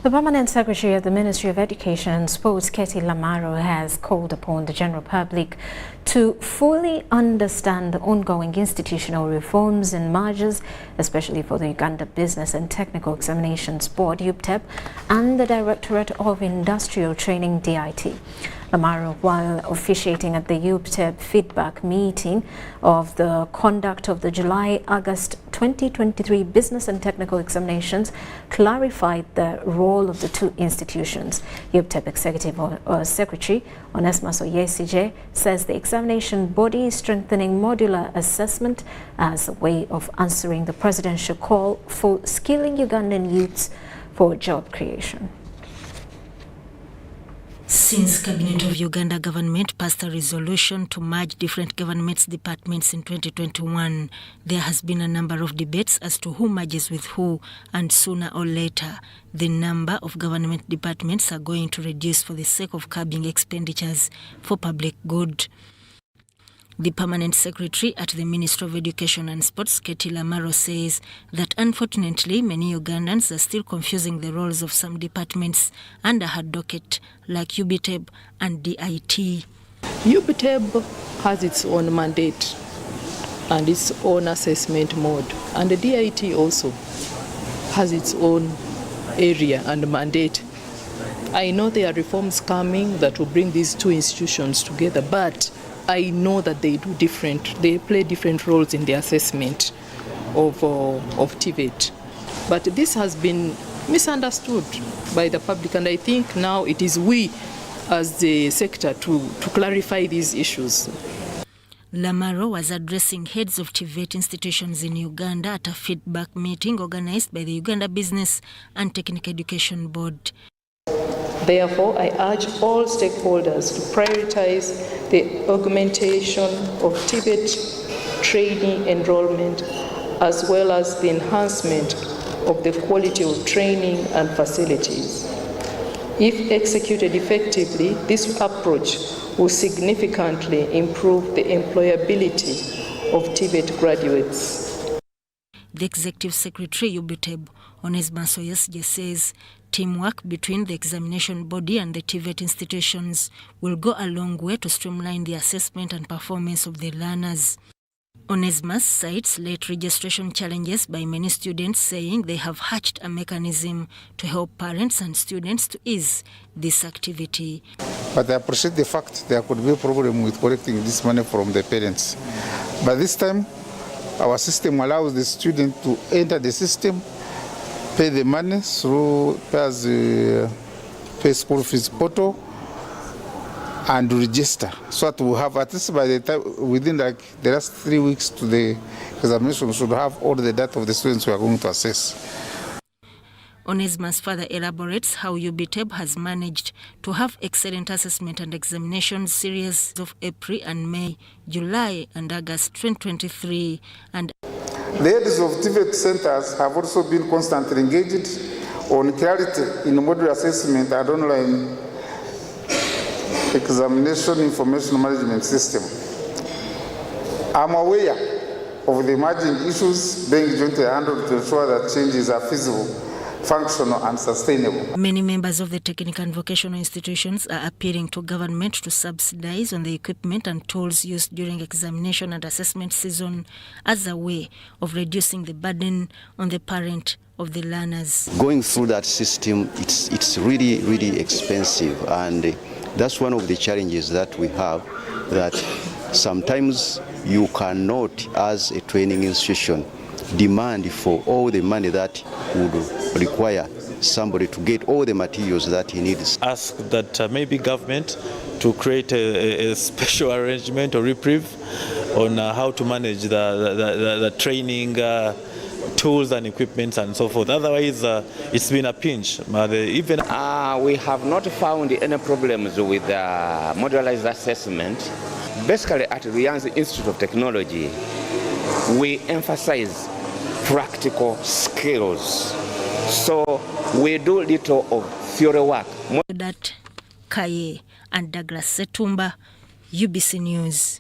The Permanent Secretary of the Ministry of Education and Sports, Ketty Lamaro, has called upon the general public to fully understand the ongoing institutional reforms and mergers, especially for the Uganda Business and Technical Examinations Board, UBTEB, and the Directorate of Industrial Training, DIT. Lamaro, while officiating at the UBTEB feedback meeting of the conduct of the July-August 2023 Business and Technical Examinations, clarified the role of the two institutions. UBTEB Executive Secretary Onesmus Oyesigye says the examination body is strengthening modular assessment as a way of answering the presidential call for skilling Ugandan youths for job creation. Since Cabinet of Uganda government passed a resolution to merge different government's departments in 2021, there has been a number of debates as to who merges with who, and sooner or later, the number of government departments are going to reduce for the sake of curbing expenditures for public good. The Permanent Secretary at the Ministry of Education and Sports, Ketty Lamaro, says that unfortunately many Ugandans are still confusing the roles of some departments under her docket, like UBTEB and DIT. UBTEB has its own mandate and its own assessment mode, and the DIT also has its own area and mandate. I know there are reforms coming that will bring these two institutions together, but I know that they play different roles in the assessment of TVET. But this has been misunderstood by the public, and I think now it is we as the sector to clarify these issues. Lamaro was addressing heads of TVET institutions in Uganda at a feedback meeting organized by the Uganda Business and Technical Education Board. Therefore, I urge all stakeholders to prioritize the augmentation of TVET training enrollment, as well as the enhancement of the quality of training and facilities. If executed effectively, this approach will significantly improve the employability of TVET graduates. The Executive Secretary, UBTEB, Onesmus Oyesigye, says teamwork between the examination body and the TVET institutions will go a long way to streamline the assessment and performance of the learners. Onesmus cites late registration challenges by many students, saying they have hatched a mechanism to help parents and students to ease this activity. But I appreciate the fact there could be a problem with collecting this money from the parents. But this time, our system allows the student to enter the system, pay the money through pay school fees portal, and register. So that we have, at least by the time, within the last 3 weeks to the examination, we should have all the data of the students we are going to assess. Onesmus further elaborates how UBTEB has managed to have excellent assessment and examination series of April and May, July and August 2023. And the heads of TVET centers have also been constantly engaged on clarity in modular assessment and online examination information management system. I'm aware of the emerging issues being jointly handled to ensure that changes are feasible, functional and sustainable. Many members of the technical and vocational institutions are appealing to government to subsidize on the equipment and tools used during examination and assessment season as a way of reducing the burden on the parent of the learners. Going through that system, it's really, really expensive, and that's one of the challenges that we have, that sometimes you cannot, as a training institution, demand for all the money that would require somebody to get all the materials that he needs. Ask that maybe government to create a special arrangement or reprieve on how to manage the training tools and equipment and so forth. Otherwise, it's been a pinch. We have not found any problems with modularized assessment. Basically, at the Uganda Institute of Technology, we emphasize practical skills. So we do little of theory work. That Kaye and Douglas Setumba, UBC News.